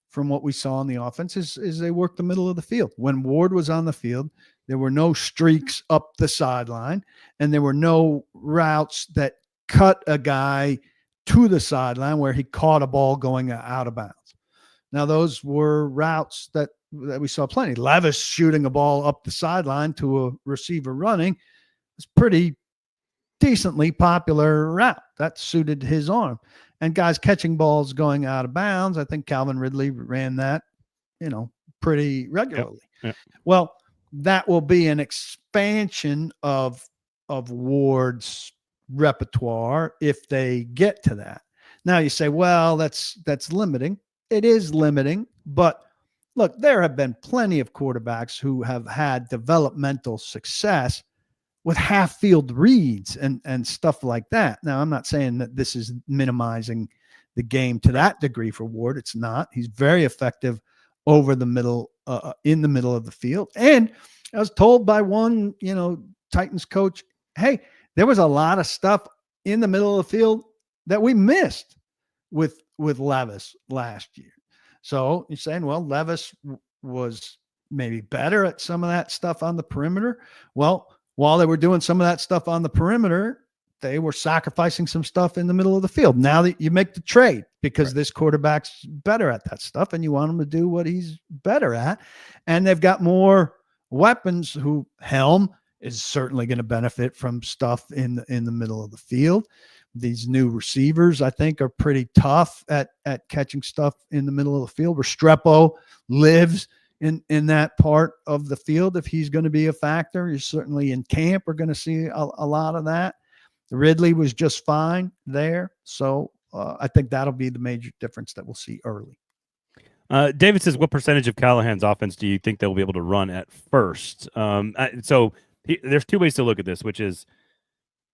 from what we saw in the offense is they worked the middle of the field. When Ward was on the field, there were no streaks up the sideline, and there were no routes that cut a guy to the sideline where he caught a ball going out of bounds. Now, those were routes that we saw plenty. Levis shooting a ball up the sideline to a receiver running was pretty decently popular route. That suited his arm. And guys catching balls going out of bounds, I think Calvin Ridley ran that, pretty regularly. Yep. Well, that will be an expansion of Ward's repertoire if they get to that. Now you say, well, that's limiting. It is limiting, but look, there have been plenty of quarterbacks who have had developmental success with half field reads and stuff like that. Now, I'm not saying that this is minimizing the game to that degree for Ward. It's not. He's very effective over the middle, in the middle of the field. And I was told by one, Titans coach, hey, there was a lot of stuff in the middle of the field that we missed with Levis last year. So you're saying, well, Levis was maybe better at some of that stuff on the perimeter. Well, while they were doing some of that stuff on the perimeter, they were sacrificing some stuff in the middle of the field. Now that you make the trade because this quarterback's better at that stuff and you want him to do what he's better at. And they've got more weapons who Helm is certainly going to benefit from stuff in the middle of the field. These new receivers, I think, are pretty tough at catching stuff in the middle of the field. Restrepo lives in that part of the field. If he's going to be a factor, you're certainly in camp. We're going to see a lot of that. Ridley was just fine there. So I think that'll be the major difference that we'll see early. David says, what percentage of Callahan's offense do you think they'll be able to run at first? There's two ways to look at this, which is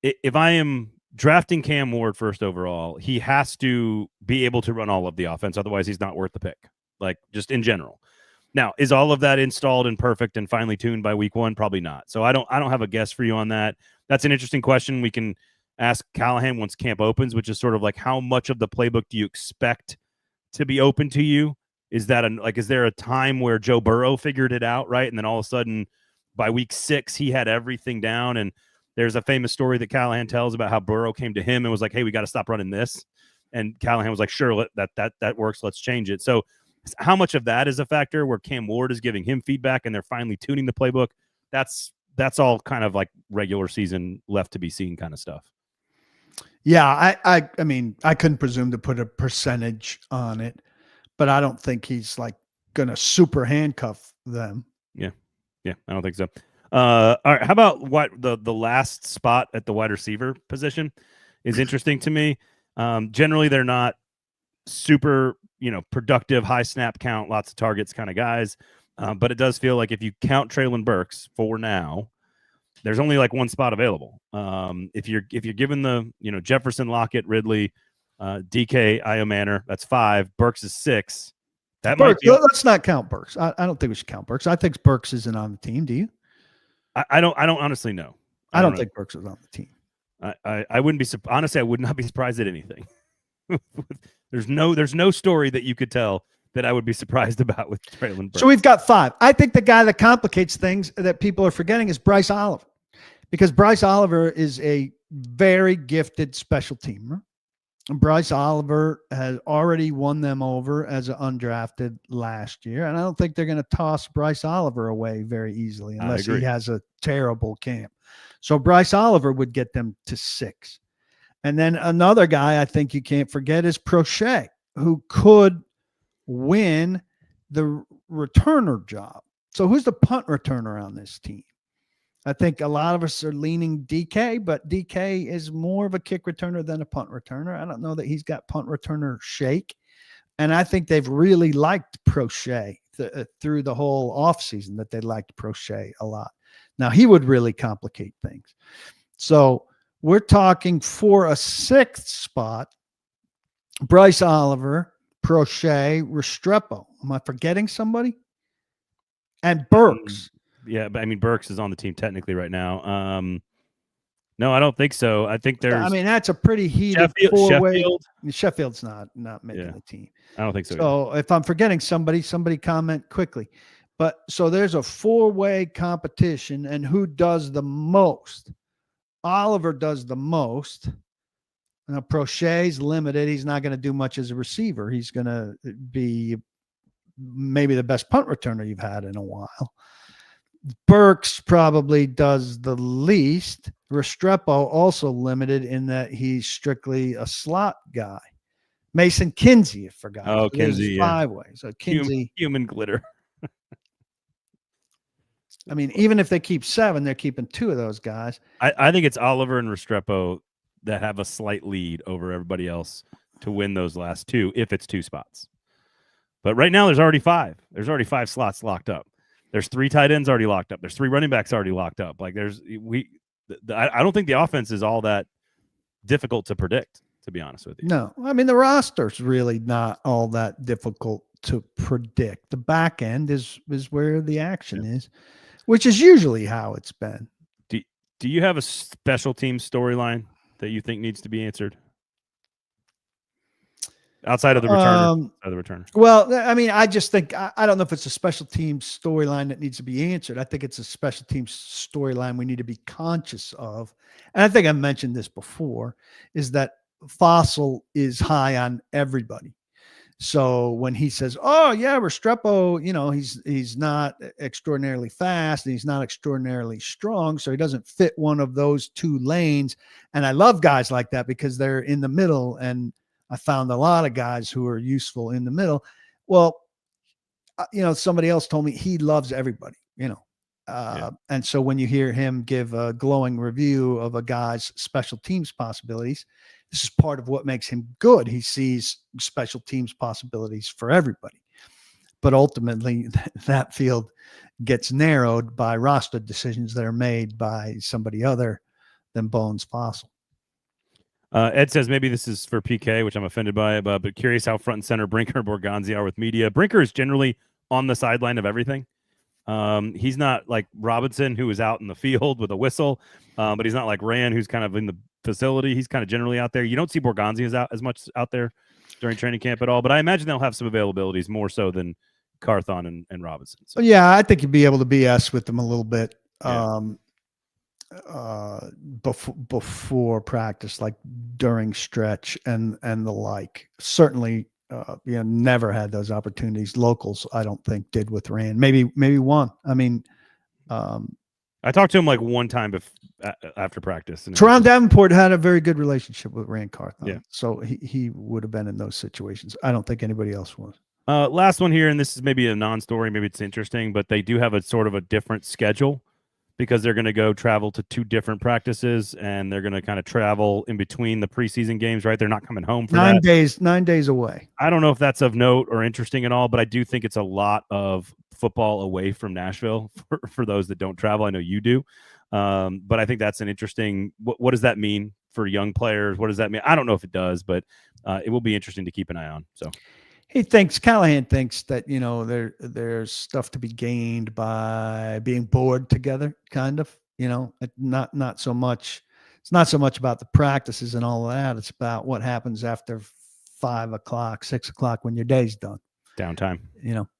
if I am drafting Cam Ward first overall, he has to be able to run all of the offense. Otherwise, he's not worth the pick, like just in general. Now, is all of that installed and perfect and finely tuned by week one? Probably not. So I don't have a guess for you on that. That's an interesting question. We can ask Callahan once camp opens, which is sort of like, how much of the playbook do you expect to be open to you? Is that is there a time where Joe Burrow figured it out, right? And then all of a sudden by week 6, he had everything down. And there's a famous story that Callahan tells about how Burrow came to him and was like, hey, we got to stop running this. And Callahan was like, sure, that works. Let's change it. So how much of that is a factor where Cam Ward is giving him feedback and they're finally tuning the playbook? That's all kind of like regular season left to be seen kind of stuff. Yeah, I mean, I couldn't presume to put a percentage on it, but I don't think he's like going to super handcuff them. Yeah, I don't think so. All right, how about what the last spot at the wide receiver position is interesting to me. Generally, they're not super, productive, high snap count, lots of targets kind of guys. But it does feel like if you count Treylon Burks for now, there's only like one spot available. If you're given the, Jefferson, Lockett, Ridley, DK, Io Manor, that's 5. Burks is 6. That Burks, might be. Let's not count Burks. I don't think we should count Burks. I think Burks isn't on the team. Do you? I don't honestly know. I don't think Burks is on the team. I wouldn't be honestly. I would not be surprised at anything. There's no story that you could tell that I would be surprised about with Treylon Burks. So we've got 5. I think the guy that complicates things that people are forgetting is Bryce Oliver, because Bryce Oliver is a very gifted special teamer. Bryce Oliver has already won them over as an undrafted last year, and I don't think they're going to toss Bryce Oliver away very easily unless he has a terrible camp. So Bryce Oliver would get them to 6. And then another guy I think you can't forget is Prochet, who could win the returner job. So who's the punt returner on this team? I think a lot of us are leaning DK, but DK is more of a kick returner than a punt returner. I don't know that he's got punt returner shake. And I think they've really liked Prochet through the whole offseason, that they liked Prochet a lot. Now, he would really complicate things. So we're talking for a 6th spot, Bryce Oliver, Prochet, Restrepo. Am I forgetting somebody? And Burks. Yeah, but I mean, Burks is on the team technically right now. No, I don't think so. I think there's. I mean, that's a pretty heated 4-way. Sheffield's not making the team. I don't think so. So if I'm forgetting somebody comment quickly. But so there's a 4-way competition, and who does the most? Oliver does the most. Now, Prochet's limited. He's not going to do much as a receiver. He's going to be maybe the best punt returner you've had in a while. Burks probably does the least. Restrepo also limited in that he's strictly a slot guy. Mason Kinsey, I forgot. Oh, Kinsey, 5 ways. So Kinsey, human glitter. I mean, even if they keep 7, they're keeping 2 of those guys. I think it's Oliver and Restrepo that have a slight lead over everybody else to win those last 2, if it's 2 spots. But right now, there's already 5. There's already 5 slots locked up. There's 3 tight ends already locked up. There's 3 running backs already locked up. Like I don't think the offense is all that difficult to predict, to be honest with you. No, I mean, the roster's really not all that difficult to predict. The back end is where the action is, which is usually how it's been. Do you have a special team storyline that you think needs to be answered outside of the returner? Well, I mean, I just think I don't know if it's a special team storyline that needs to be answered. I think it's a special team storyline we need to be conscious of. And I think I mentioned this before, is that Fossil is high on everybody. So when he says, "Oh yeah, Restrepo, he's not extraordinarily fast and he's not extraordinarily strong, so he doesn't fit one of those two lanes." And I love guys like that because they're in the middle, and I found a lot of guys who are useful in the middle. Well, somebody else told me he loves everybody, and so when you hear him give a glowing review of a guy's special teams possibilities, this is part of what makes him good. He sees special teams possibilities for everybody. But ultimately, that field gets narrowed by roster decisions that are made by somebody other than Bones Fossil. Ed says maybe this is for PK, which I'm offended by, but curious how front and center Brinker and Borgonzi are with media. Brinker is generally on the sideline of everything. He's not like Robinson, who is out in the field with a whistle, but he's not like Rand, who's kind of in the facility. He's kind of generally out there. You don't see Borgonzi as much out there during training camp at all, but I imagine they'll have some availabilities more so than Carthon and Robinson. So. Yeah, I think you'd be able to BS with them a little bit before practice, like during stretch and the like. Certainly, never had those opportunities. Locals, I don't think, did with Rand. Maybe one. I mean, I talked to him like one time after practice. And Teron Davenport had a very good relationship with Rand Carthon. Yeah. So he would have been in those situations. I don't think anybody else was. Last one here, and this is maybe a non-story, maybe it's interesting, but they do have a sort of a different schedule because they're going to go travel to 2 different practices, and they're going to kind of travel in between the preseason games, right? They're not coming home for 9 days. 9 days away. I don't know if that's of note or interesting at all, but I do think it's a lot of football away from Nashville for those that don't travel. I know you do. But I think that's an interesting, what does that mean for young players? What does that mean? I don't know if it does, but it will be interesting to keep an eye on. So Callahan thinks that, there's stuff to be gained by being bored together, kind of, not so much. It's not so much about the practices and all of that. It's about what happens after 5 o'clock, 6 o'clock when your day's done. Downtime,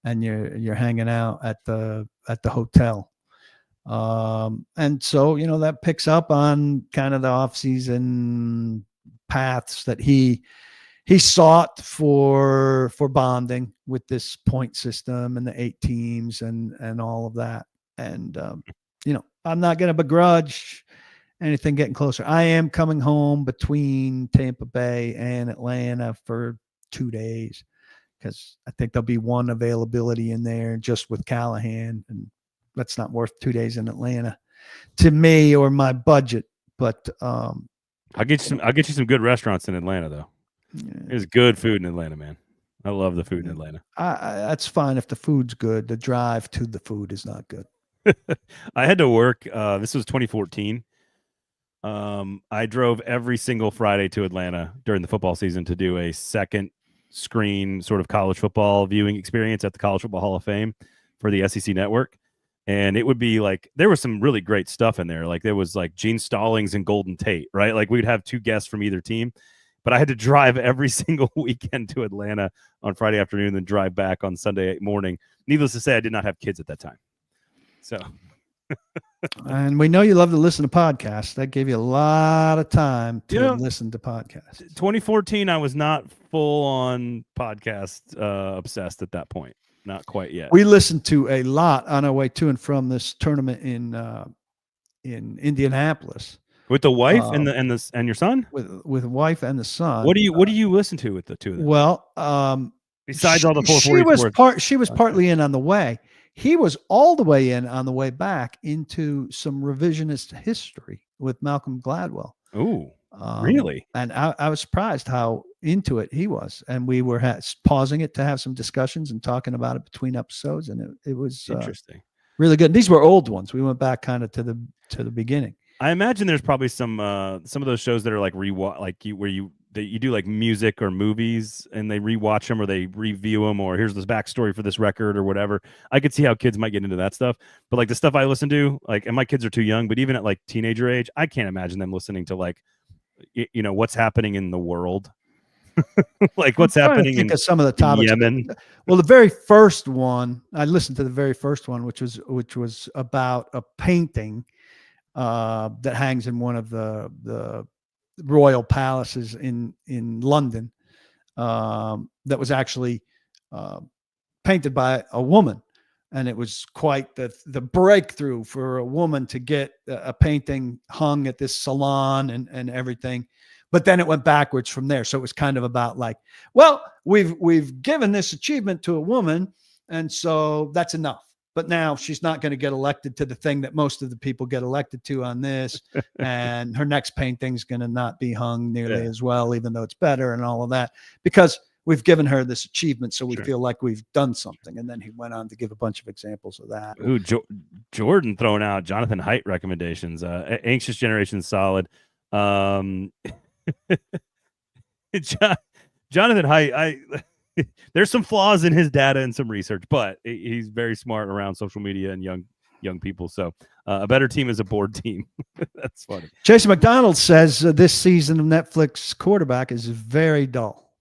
and you're hanging out at the hotel. And so, that picks up on kind of the off-season paths that he sought for bonding with this point system and the 8 teams and all of that. And, I'm not going to begrudge anything getting closer. I am coming home between Tampa Bay and Atlanta for 2 days because I think there'll be one availability in there just with Callahan, and that's not worth 2 days in Atlanta to me or my budget. But I'll get you some good restaurants in Atlanta, though. Yeah. There's good food in Atlanta, man. I love the food in Atlanta. That's fine if the food's good. The drive to the food is not good. I had to work. This was 2014. I drove every single Friday to Atlanta during the football season to do a second screen sort of college football viewing experience at the College Football Hall of Fame for the SEC Network. And it would be like, there was some really great stuff in there. Like there was like Gene Stallings and Golden Tate, right? Like we'd have 2 guests from either team. But I had to drive every single weekend to Atlanta on Friday afternoon and then drive back on Sunday morning. Needless to say, I did not have kids at that time. So, and we know you love to listen to podcasts. That gave you a lot of time to listen to podcasts. 2014, I was not full on podcast obsessed at that point. Not quite yet. We listened to a lot on our way to and from this tournament in Indianapolis. With the wife and your son? With wife and the son. What do you listen to with the 2 of them? Well, besides all the 440, she was partly in on the way. He was all the way in on the way back into some revisionist history with Malcolm Gladwell. Ooh, really? And I was surprised how into it he was. And we were pausing it to have some discussions and talking about it between episodes. And it was interesting, really good. And these were old ones. We went back kind of to the beginning. I imagine there's probably some of those shows that are like rewatch, like where you do like music or movies and they rewatch them or they review them, or here's this backstory for this record or whatever. I could see how kids might get into that stuff, but like the stuff I listen to, like, and my kids are too young, but even at like teenager age, I can't imagine them listening to like, what's happening in the world, like what's happening think of some of the topics. Yemen. Well, the very first one, I listened to the very first one, which was about a painting that hangs in one of the royal palaces in London, that was actually painted by a woman, and it was quite the breakthrough for a woman to get a painting hung at this salon and everything. But then it went backwards from there. So it was kind of about like, well, we've given this achievement to a woman, and so that's enough. But now she's not going to get elected to the thing that most of the people get elected to on this. And her next painting's going to not be hung nearly as well, even though it's better and all of that, because we've given her this achievement. So we feel like we've done something. And then he went on to give a bunch of examples of that. Ooh, Jordan throwing out Jonathan Haidt recommendations. Anxious Generation solid. Jonathan Haidt, there's some flaws in his data and some research, but he's very smart around social media and young people. So a better team is a board team. That's funny. Jason McDonald says this season of Netflix Quarterback is very dull.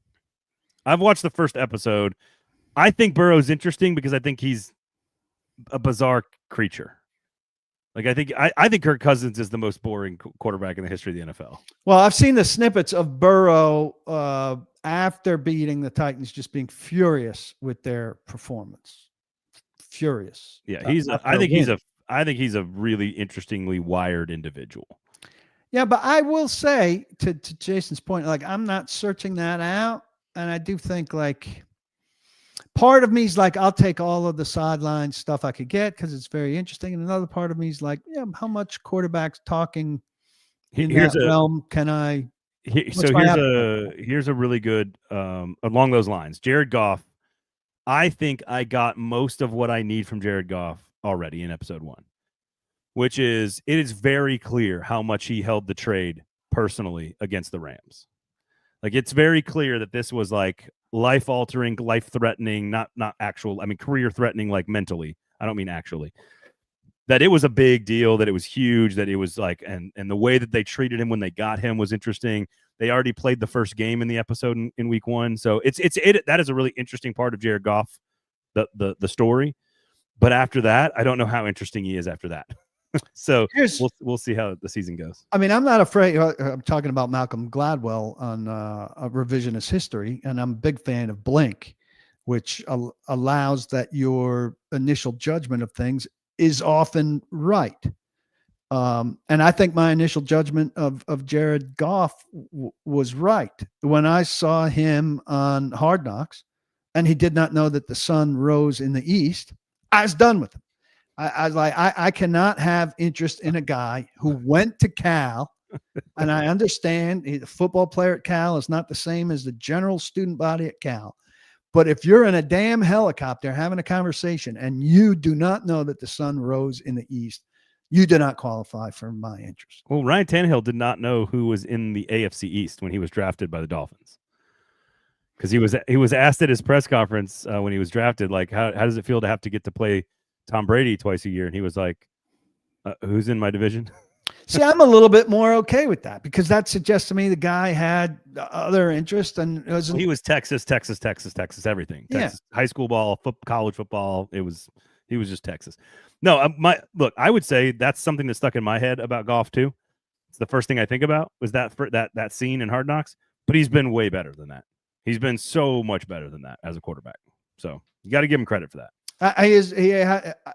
I've watched the first episode. I think Burrow's interesting because I think he's a bizarre creature. Like I think Kirk Cousins is the most boring quarterback in the history of the NFL. Well, I've seen the snippets of Burrow after beating the Titans, just being furious with their performance. Furious. Yeah, I think he's a really interestingly wired individual. Yeah, but I will say to Jason's point, like, I'm not searching that out, and I do think like part of me is like, I'll take all of the sideline stuff I could get because it's very interesting. And another part of me is like, yeah, how much quarterbacks talking in that realm can I? Here's a really good along those lines. Jared Goff. I think I got most of what I need from Jared Goff already in episode 1, which is it is very clear how much he held the trade personally against the Rams. Like, it's very clear that this was like life-altering, life-threatening, not actual, I mean, career-threatening, like mentally. I don't mean actually. That it was a big deal, that it was huge, that it was like, and the way that they treated him when they got him was interesting. They already played the first game in the episode in week 1. So that is a really interesting part of Jared Goff, the story. But after that, I don't know how interesting he is after that. So we'll see how the season goes. I mean, I'm not afraid. I'm talking about Malcolm Gladwell on a revisionist history, and I'm a big fan of Blink, which allows that your initial judgment of things is often right. And I think my initial judgment of Jared Goff was right. When I saw him on Hard Knocks and he did not know that the sun rose in the east, I was done with him. I was like, I cannot have interest in a guy who went to Cal, and I understand the football player at Cal is not the same as the general student body at Cal. But if you're in a damn helicopter having a conversation and you do not know that the sun rose in the east, you do not qualify for my interest. Well, Ryan Tannehill did not know who was in the AFC East when he was drafted by the Dolphins. Because he was asked at his press conference when he was drafted, like, how does it feel to have to get to play Tom Brady twice a year? And he was like, who's in my division? See, I'm a little bit more okay with that because that suggests to me the guy had other interests and he was Texas, everything. Texas, high school ball, college football. He was just Texas. No, I would say that's something that stuck in my head about Goff too. It's the first thing I think about was that scene in Hard Knocks. But he's been way better than that. He's been so much better than that as a quarterback. So you got to give him credit for that.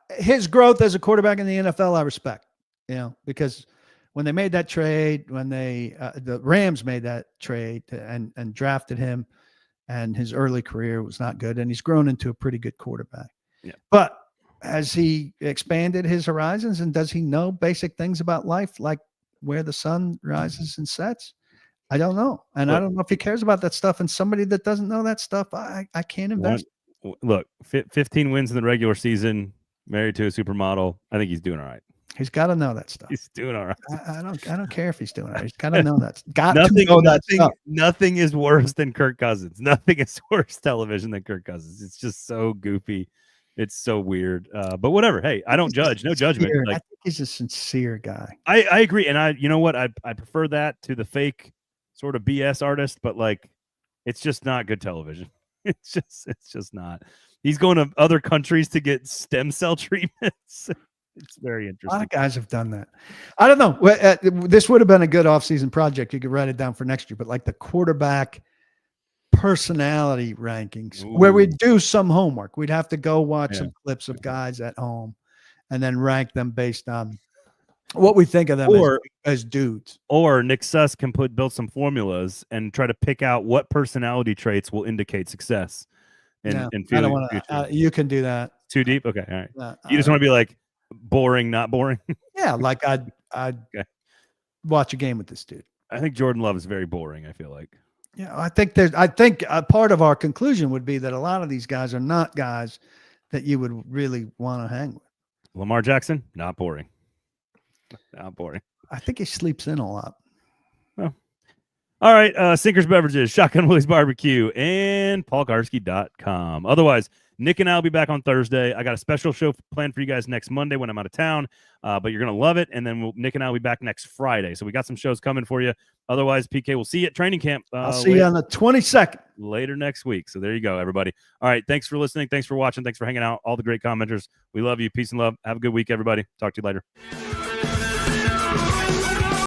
His growth as a quarterback in the NFL, I respect. Because when they made that trade, when the Rams made that trade and drafted him, and his early career was not good, and he's grown into a pretty good quarterback. Yeah. But has he expanded his horizons, and does he know basic things about life, like where the sun rises and sets? I don't know. And I don't know if he cares about that stuff. And somebody that doesn't know that stuff, I can't invest. Look, 15 wins in the regular season, married to a supermodel. I think he's doing all right. He's got to know that stuff. He's doing all right. I don't care if he's doing it. He's got to know that. Nothing is worse than Kirk Cousins. Nothing is worse television than Kirk Cousins. It's just so goofy. It's so weird. But whatever. Hey, I don't judge. No judgment. I think he's a sincere guy. I agree. And you know what? I prefer that to the fake sort of BS artist, but like, it's just not good television. It's just not. He's going to other countries to get stem cell treatments. It's very interesting. A lot of guys have done that. I don't know. This would have been a good offseason project. You could write it down for next year, but like the quarterback personality rankings, where we'd do some homework. We'd have to go watch some clips of guys at home and then rank them based on what we think of them as dudes. Or Nick Suss can build some formulas and try to pick out what personality traits will indicate success. And I don't want to. You can do that. Too deep? Okay, all right. You just want to be like boring, not boring? Yeah, like I'd watch a game with this dude. I think Jordan Love is very boring, I feel like. Yeah, I think a part of our conclusion would be that a lot of these guys are not guys that you would really want to hang with. Lamar Jackson, not boring. Not boring. I think he sleeps in a lot. Oh. All right, Sinkers Beverages, Shotgun Willie's Barbecue, and paulkuharsky.com. Otherwise, Nick and I will be back on Thursday. I got a special show planned for you guys next Monday when I'm out of town, but you're going to love it. And then Nick and I will be back next Friday. So we got some shows coming for you. Otherwise, PK, we'll see you at training camp. I'll see you on the 22nd. Later next week. So there you go, everybody. All right, thanks for listening. Thanks for watching. Thanks for hanging out. All the great commenters. We love you. Peace and love. Have a good week, everybody. Talk to you later.